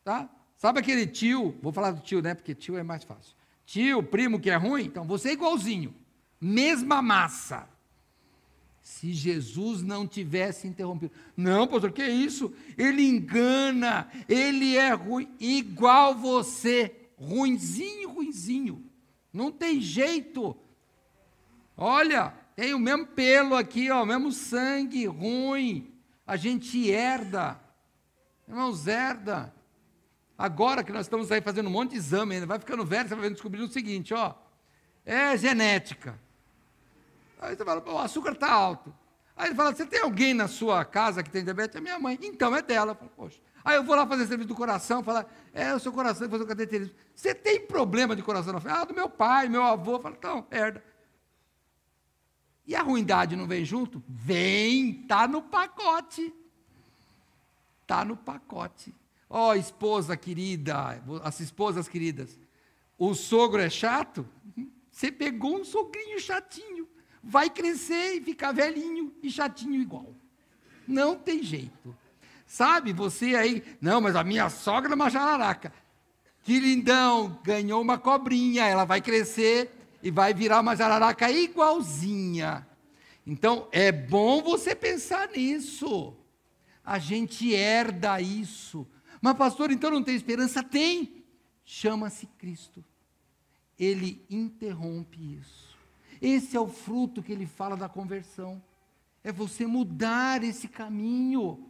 tá? Sabe aquele tio, vou falar do tio, né, porque tio é mais fácil. Tio, primo que é ruim, então você é igualzinho, mesma massa. Se Jesus não tivesse interrompido, não, pastor, que isso? Ele engana, ele é ruim, igual você, ruinzinho, não tem jeito. Olha, tem o mesmo pelo aqui, ó, o mesmo sangue ruim, a gente herda, irmãos, herda. Agora que nós estamos aí fazendo um monte de exame, ainda vai ficando velho, você vai descobrir o seguinte, ó, é genética. Aí você fala, o açúcar está alto. Aí ele fala, você tem alguém na sua casa que tem diabetes? É minha mãe. Então, é dela. Eu falo, poxa. Aí eu vou lá fazer serviço do coração, falar, o seu coração, fazer o cateterismo. Você tem problema de coração? Do meu pai, meu avô. Eu falo, então, herda. E a ruindade não vem junto? Vem, está no pacote. Está no pacote. Ó, esposa querida, as esposas queridas, o sogro é chato? Você pegou um sogrinho chatinho, vai crescer e ficar velhinho e chatinho igual. Não tem jeito. Sabe, você aí, não, mas a minha sogra é uma jararaca. Que lindão, ganhou uma cobrinha, ela vai crescer e vai virar uma jararaca igualzinha. Então, é bom você pensar nisso. A gente herda isso. Mas, pastor, então não tem esperança? Tem. Chama-se Cristo. Ele interrompe isso. Esse é o fruto que ele fala da conversão. É você mudar esse caminho.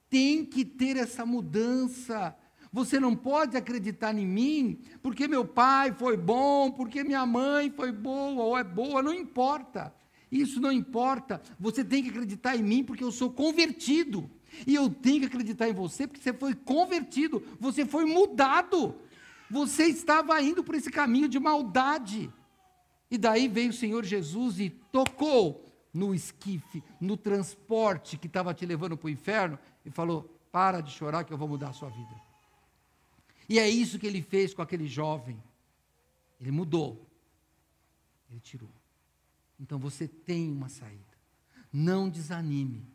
Tem que ter essa mudança. Você não pode acreditar em mim, porque meu pai foi bom, porque minha mãe foi boa ou é boa, não importa. Isso não importa. Você tem que acreditar em mim, porque eu sou convertido. E eu tenho que acreditar em você, porque você foi convertido, você foi mudado. Você estava indo por esse caminho de maldade. E daí veio o Senhor Jesus e tocou no esquife, no transporte que estava te levando para o inferno, e falou, para de chorar que eu vou mudar a sua vida. E é isso que ele fez com aquele jovem. Ele mudou. Ele tirou. Então você tem uma saída. Não desanime.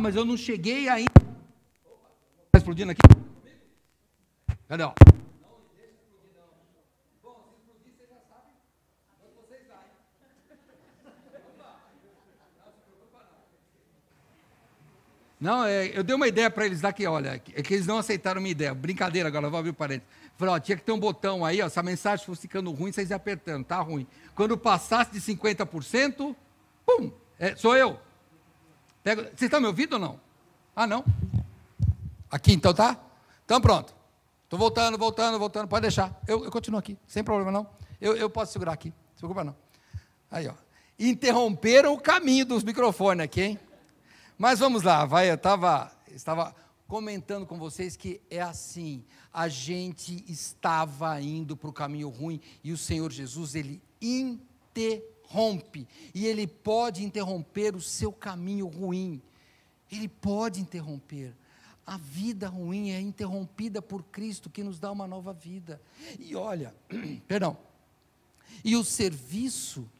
Mas eu não cheguei ainda. Está explodindo aqui? Cadê? Ó? Não, eu dei uma ideia para eles daqui, olha, é que eles não aceitaram minha ideia. Brincadeira, agora eu vou abrir o parênteses. Falei, tinha que ter um botão aí, ó, se a mensagem fosse ficando ruim, vocês iam apertando, tá ruim. Quando passasse de 50%, pum, sou eu. Vocês estão me ouvindo ou não? Não? Aqui então, tá? Então pronto. Estou voltando, pode deixar. Eu continuo aqui, sem problema não. Eu posso segurar aqui, não se preocupa não. Aí, ó. Interromperam o caminho dos microfones aqui, hein? Mas vamos lá, eu estava comentando com vocês que é assim, a gente estava indo para o caminho ruim e o Senhor Jesus, Ele interrompe, e Ele pode interromper o seu caminho ruim, Ele pode interromper. A vida ruim é interrompida por Cristo, que nos dá uma nova vida. E olha, e o serviço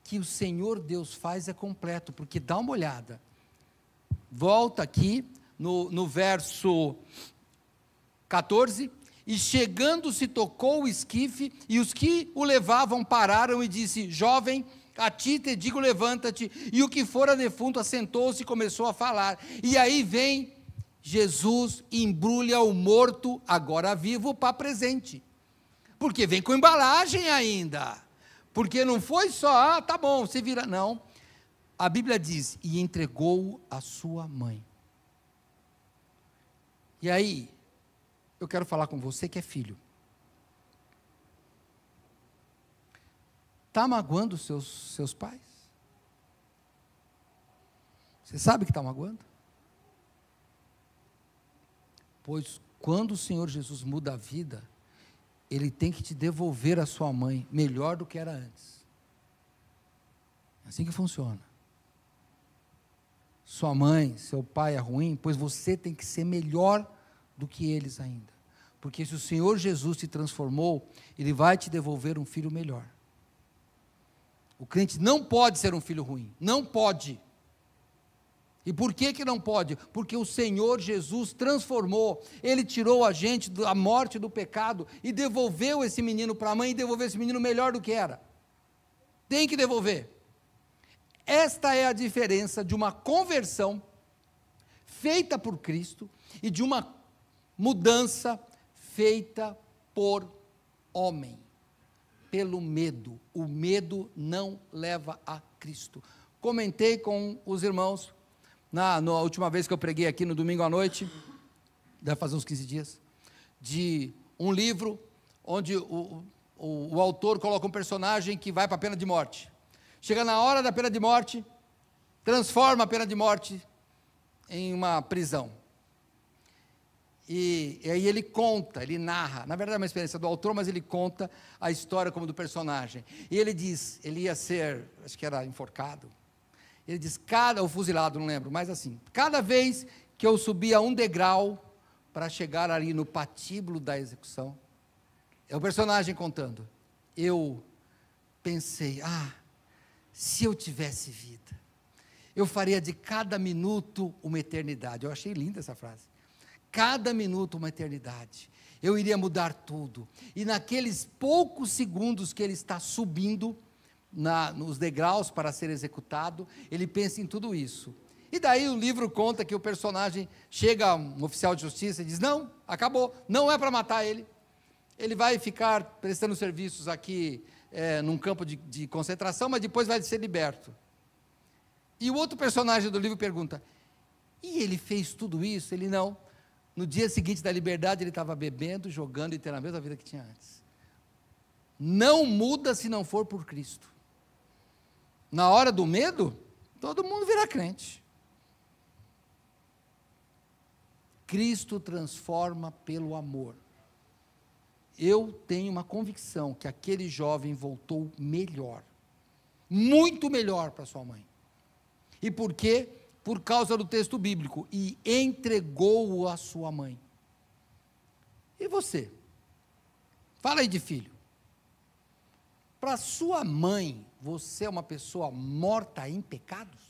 que o Senhor Deus faz é completo, porque dá uma olhada, volta aqui no verso 14, e chegando se tocou o esquife, e os que o levavam pararam e disse, jovem, a ti te digo, levanta-te. E o que fora defunto assentou-se e começou a falar. E aí vem Jesus, embrulha o morto, agora vivo, para presente. Porque vem com embalagem ainda. Porque não foi só, tá bom, você vira. Não. A Bíblia diz, e entregou-o à sua mãe. E aí, eu quero falar com você que é filho. Está magoando seus pais? Você sabe que está magoando? Pois quando o Senhor Jesus muda a vida, Ele tem que te devolver a sua mãe melhor do que era antes. É assim que funciona. Sua mãe, seu pai é ruim, pois você tem que ser melhor do que eles ainda. Porque se o Senhor Jesus te transformou, Ele vai te devolver um filho melhor. O crente não pode ser um filho ruim, não pode. E por que não pode? Porque o Senhor Jesus transformou, Ele tirou a gente da morte do pecado e devolveu esse menino para a mãe e devolveu esse menino melhor do que era. Tem que devolver. Esta é a diferença de uma conversão feita por Cristo e de uma mudança feita por homem, pelo medo. O medo não leva a Cristo. Comentei com os irmãos, na última vez que eu preguei aqui no domingo à noite, deve fazer uns 15 dias, de um livro onde o autor coloca um personagem que vai para a pena de morte. Chega na hora da pena de morte, transforma a pena de morte em uma prisão. E aí ele conta, ele narra, na verdade é uma experiência do autor, mas ele conta a história como do personagem. E ele diz, ele ia ser, acho que era enforcado, ele diz, ou fuzilado, não lembro, mas assim, cada vez que eu subia um degrau para chegar ali no patíbulo da execução, é o personagem contando, eu pensei, se eu tivesse vida, eu faria de cada minuto uma eternidade. Eu achei linda essa frase. Cada minuto uma eternidade. Eu iria mudar tudo. E naqueles poucos segundos que ele está subindo nos degraus para ser executado, ele pensa em tudo isso. E daí o livro conta que o personagem chega a um oficial de justiça e diz, não, acabou, não é para matar ele. Ele vai ficar prestando serviços aqui num campo de concentração, mas depois vai ser liberto. E o outro personagem do livro pergunta, e ele fez tudo isso? Ele não. No dia seguinte da liberdade, ele estava bebendo, jogando e tendo a mesma vida que tinha antes. Não muda se não for por Cristo. Na hora do medo, todo mundo vira crente. Cristo transforma pelo amor. Eu tenho uma convicção que aquele jovem voltou melhor, muito melhor para sua mãe. E por quê? Por causa do texto bíblico, e entregou-o à sua mãe. E você? Fala aí de filho. Para sua mãe, você é uma pessoa morta em pecados?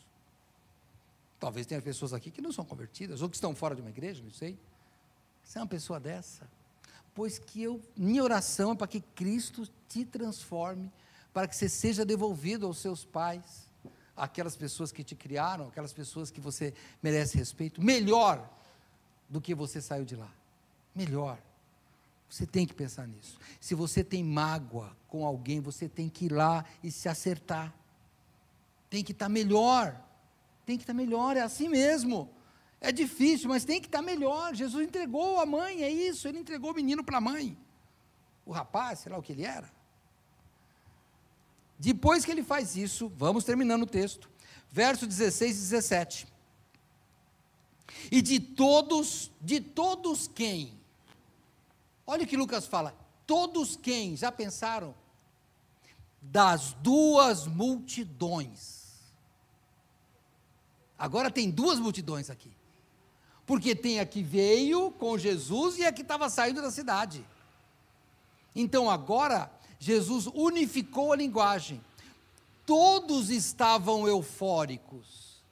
Talvez tenha pessoas aqui que não são convertidas, ou que estão fora de uma igreja, não sei. Você é uma pessoa dessa? Pois que minha oração é para que Cristo te transforme, para que você seja devolvido aos seus pais, aquelas pessoas que te criaram, aquelas pessoas que você merece respeito, melhor do que você saiu de lá, melhor. Você tem que pensar nisso. Se você tem mágoa com alguém, você tem que ir lá e se acertar. Tem que estar melhor. Tem que estar melhor, é assim mesmo. É difícil, mas tem que estar melhor. Jesus entregou a mãe, é isso, ele entregou o menino para a mãe. O rapaz, sei lá o que ele era. Depois que ele faz isso, vamos terminando o texto, verso 16 e 17. E de todos quem? Olha o que Lucas fala, todos quem, já pensaram? Das duas multidões. Agora tem duas multidões aqui. Porque tem a que veio com Jesus e a que estava saindo da cidade. Então agora, Jesus unificou a linguagem. Todos estavam eufóricos.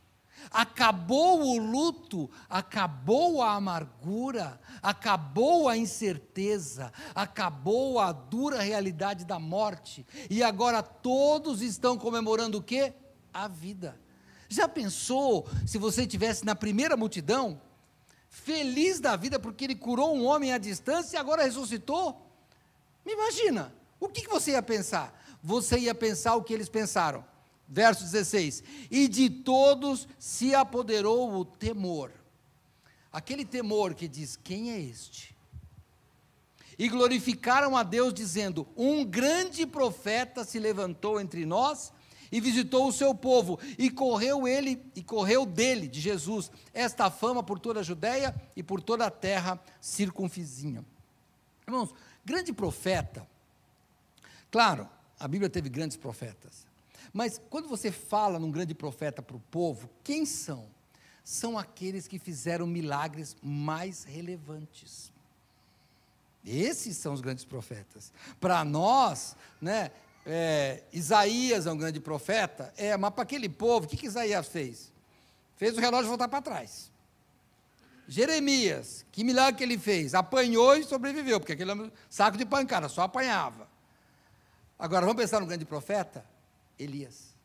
acabou o luto, acabou a amargura, acabou a incerteza, acabou a dura realidade da morte, e agora todos estão comemorando o quê? A vida. Já pensou se você estivesse na primeira multidão, feliz da vida porque ele curou um homem à distância e agora ressuscitou? Me imagina, o que você ia pensar? Você ia pensar o que eles pensaram. Verso 16, e de todos se apoderou o temor, aquele temor que diz, quem é este? E glorificaram a Deus dizendo, um grande profeta se levantou entre nós, e visitou o seu povo, e correu dele, de Jesus, esta fama por toda a Judéia, e por toda a terra circunvizinha. Irmãos, grande profeta, claro, a Bíblia teve grandes profetas, mas quando você fala num grande profeta para o povo, quem são? São aqueles que fizeram milagres mais relevantes. Esses são os grandes profetas. Para nós, né, Isaías é um grande profeta, mas para aquele povo, o que Isaías fez? Fez o relógio voltar para trás. Jeremias, que milagre que ele fez? Apanhou e sobreviveu, porque aquele homem, saco de pancada, só apanhava. Agora, vamos pensar no grande profeta? Elias.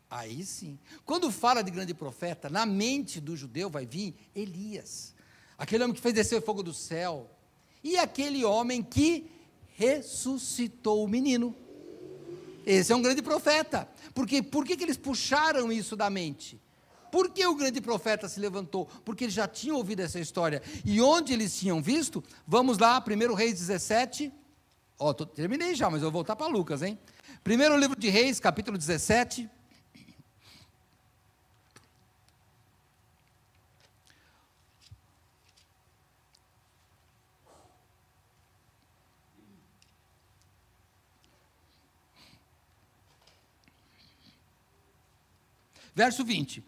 Aí sim. Quando fala de grande profeta, na mente do judeu vai vir Elias. Aquele homem que fez descer o fogo do céu. E aquele homem que ressuscitou o menino. Esse é um grande profeta. Por que eles puxaram isso da mente? Por que o grande profeta se levantou? Porque eles já tinham ouvido essa história. E onde eles tinham visto? Vamos lá, 1 Reis 17. Terminei já, mas eu vou voltar para Lucas, hein? Primeiro livro de Reis, capítulo 17. Verso 20.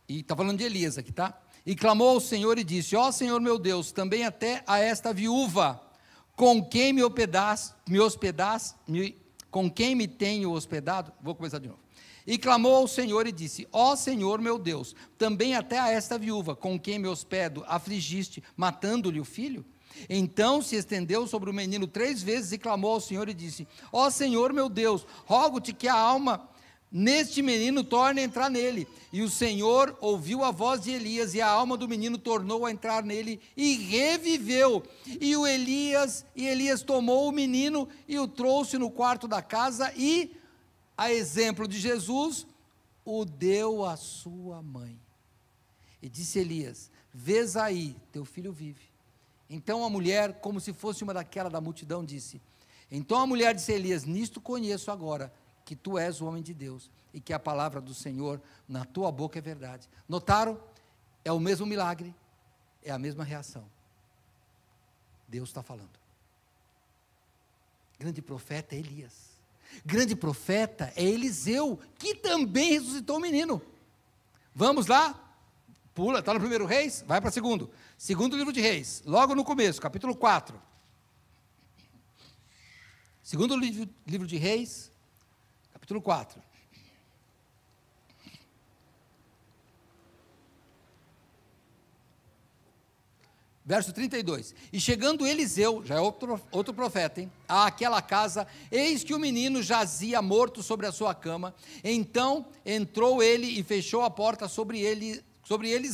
E está falando de Elias aqui, tá? E clamou ao Senhor e disse, ó Senhor meu Deus, também até a esta viúva, com quem com quem me tenho hospedado, vou começar de novo, e clamou ao Senhor e disse, ó Senhor meu Deus, também até a esta viúva, com quem me hospedo, afligiste, matando-lhe o filho? Então se estendeu sobre o menino 3 vezes e clamou ao Senhor e disse, ó Senhor meu Deus, rogo-te que a alma neste menino torne a entrar nele. E o Senhor ouviu a voz de Elias, e a alma do menino tornou a entrar nele, e reviveu. E Elias tomou o menino, e o trouxe no quarto da casa, e, a exemplo de Jesus, o deu à sua mãe. E disse Elias, vês aí, teu filho vive. Então a mulher, como se fosse uma daquela da multidão, disse, então a mulher disse a Elias, nisto conheço agora, que tu és o homem de Deus, e que a palavra do Senhor na tua boca é verdade. Notaram? É o mesmo milagre, é a mesma reação. Deus está falando. Grande profeta é Elias. Grande profeta é Eliseu, que também ressuscitou o menino. Vamos lá? Pula, está no primeiro Reis, vai para segundo. Segundo livro de Reis, logo no começo, capítulo 4. Segundo livro de Reis, capítulo 4. Verso 32. E chegando Eliseu, já é outro profeta, hein? Àquela casa, eis que o menino jazia morto sobre a sua cama. Então entrou ele e fechou a porta sobre eles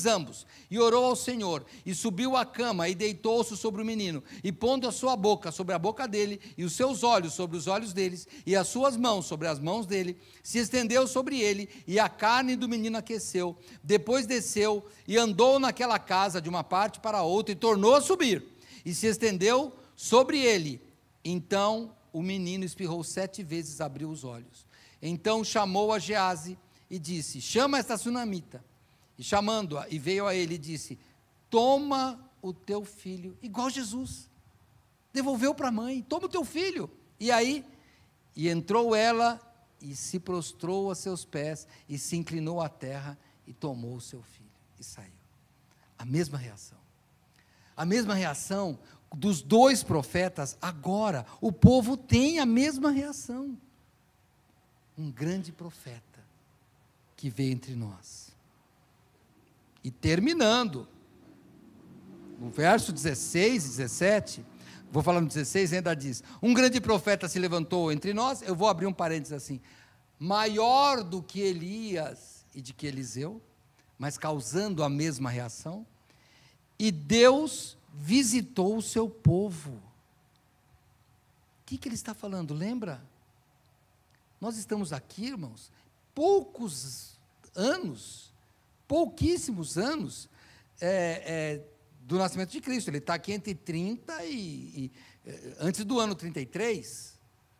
ambos, e orou ao Senhor, e subiu à cama, e deitou-se sobre o menino, e pondo a sua boca sobre a boca dele, e os seus olhos sobre os olhos deles, e as suas mãos sobre as mãos dele, se estendeu sobre ele, e a carne do menino aqueceu. Depois desceu, e andou naquela casa de uma parte para outra, e tornou a subir, e se estendeu sobre ele. Então o menino espirrou 7 vezes, abriu os olhos. Então chamou a Gease, e disse, chama esta sunamita. E chamando-a, e veio a ele e disse, toma o teu filho, igual Jesus, devolveu para a mãe, toma o teu filho. E entrou ela, e se prostrou a seus pés, e se inclinou à terra, e tomou o seu filho, e saiu. A mesma reação dos 2 profetas, agora, o povo tem a mesma reação. Um grande profeta, que veio entre nós. E terminando, no verso 16 e 17, vou falar no 16, ainda diz: um grande profeta se levantou entre nós. Eu vou abrir um parênteses assim: maior do que Elias e de que Eliseu, mas causando a mesma reação. E Deus visitou o seu povo. O que ele está falando? Lembra? Nós estamos aqui, irmãos, pouquíssimos anos do nascimento de Cristo. Ele está aqui entre 30 antes do ano 33,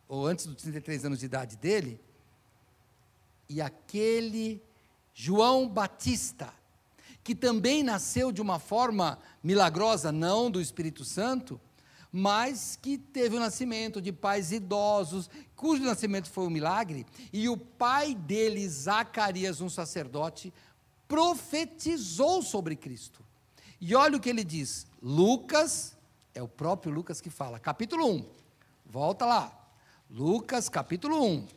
ou antes dos 33 anos de idade dele. E aquele João Batista, que também nasceu de uma forma milagrosa, não do Espírito Santo, mas que teve o nascimento de pais idosos, cujo nascimento foi um milagre, e o pai dele, Zacarias, um sacerdote, profetizou sobre Cristo. E olha o que ele diz, Lucas, é o próprio Lucas que fala, capítulo 1, volta lá, Lucas capítulo 1,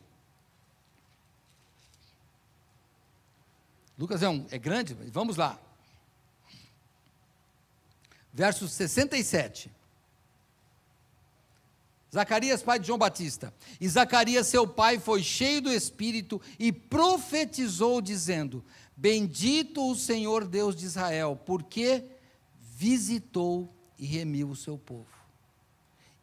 Lucas é grande, mas vamos lá, verso 67, Zacarias, pai de João Batista, e Zacarias seu pai foi cheio do Espírito e profetizou dizendo, bendito o Senhor Deus de Israel, porque visitou e remiu o seu povo,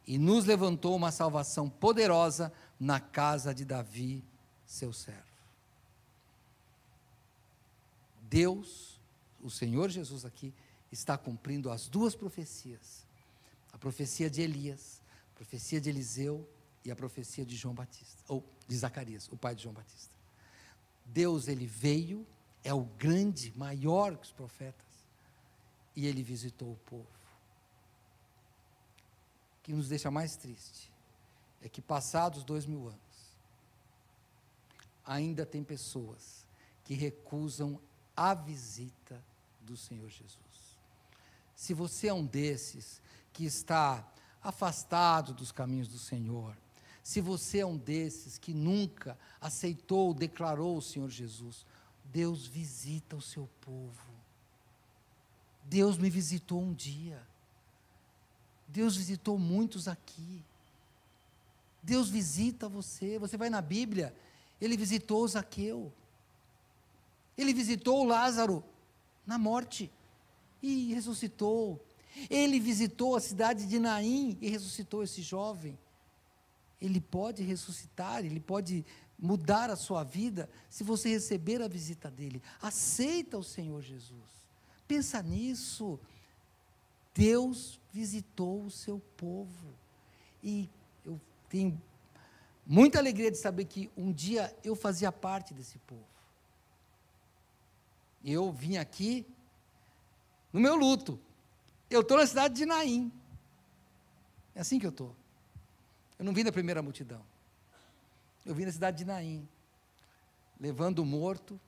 e nos levantou uma salvação poderosa na casa de Davi, seu servo. Deus, o Senhor Jesus aqui, está cumprindo as duas profecias, a profecia de Elias, a profecia de Eliseu e a profecia de João Batista, ou de Zacarias, o pai de João Batista. Deus, ele veio, é o grande, maior que os profetas, e ele visitou o povo. O que nos deixa mais triste é que passados 2000 anos, ainda tem pessoas que recusam a visita do Senhor Jesus. Se você é um desses que está afastado dos caminhos do Senhor, se você é um desses que nunca aceitou, declarou o Senhor Jesus, Deus visita o seu povo. Deus me visitou um dia. Deus visitou muitos aqui. Deus visita você. Você vai na Bíblia, ele visitou Zaqueu. Ele visitou Lázaro na morte e ressuscitou. Ele visitou a cidade de Naim e ressuscitou esse jovem. Ele pode ressuscitar, ele pode mudar a sua vida se você receber a visita dele. Aceita o Senhor Jesus. Pensa nisso. Deus visitou o seu povo. E eu tenho muita alegria de saber que um dia eu fazia parte desse povo. Eu vim aqui no meu luto. Eu estou na cidade de Naim. É assim que eu estou. Eu não vim da primeira multidão. Eu vim na cidade de Naim, levando o morto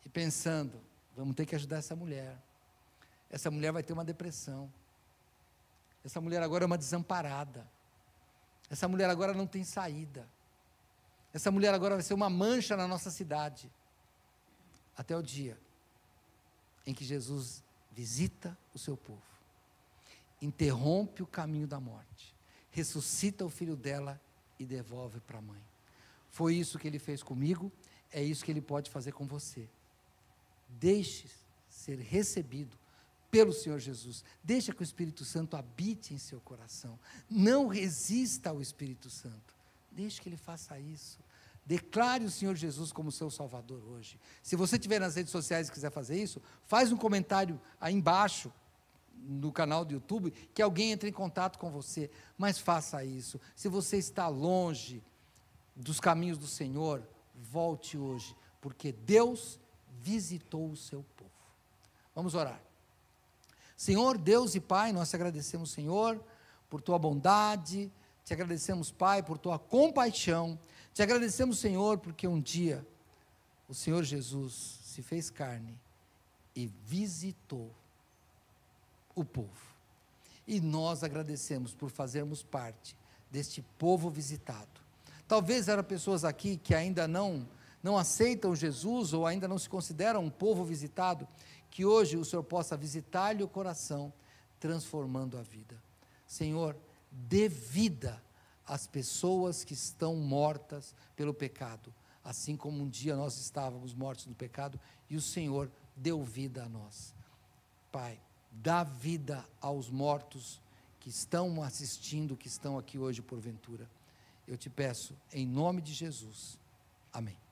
e pensando, vamos ter que ajudar essa mulher. Essa mulher vai ter uma depressão. Essa mulher agora é uma desamparada. Essa mulher agora não tem saída. Essa mulher agora vai ser uma mancha na nossa cidade. Até o dia em que Jesus visita o seu povo, interrompe o caminho da morte, ressuscita o filho dela e devolve para a mãe. Foi isso que ele fez comigo, é isso que ele pode fazer com você. Deixe ser recebido pelo Senhor Jesus, deixa que o Espírito Santo habite em seu coração, não resista ao Espírito Santo, deixe que ele faça isso. Declare o Senhor Jesus como seu Salvador hoje. Se você estiver nas redes sociais e quiser fazer isso, faz um comentário aí embaixo, no canal do YouTube, que alguém entre em contato com você, mas faça isso. Se você está longe dos caminhos do Senhor, volte hoje, porque Deus visitou o seu povo. Vamos orar. Senhor, Deus e Pai, nós te agradecemos, Senhor, por tua bondade, te agradecemos, Pai, por tua compaixão, te agradecemos, Senhor, porque um dia o Senhor Jesus se fez carne e visitou o povo. E nós agradecemos por fazermos parte deste povo visitado. Talvez eram pessoas aqui que ainda não não aceitam Jesus ou ainda não se consideram um povo visitado, que hoje o Senhor possa visitar-lhe o coração, transformando a vida. Senhor, dê vida às pessoas que estão mortas pelo pecado, assim como um dia nós estávamos mortos no pecado, e o Senhor deu vida a nós. Pai, dá vida aos mortos que estão assistindo, que estão aqui hoje porventura. Eu te peço, em nome de Jesus. Amém.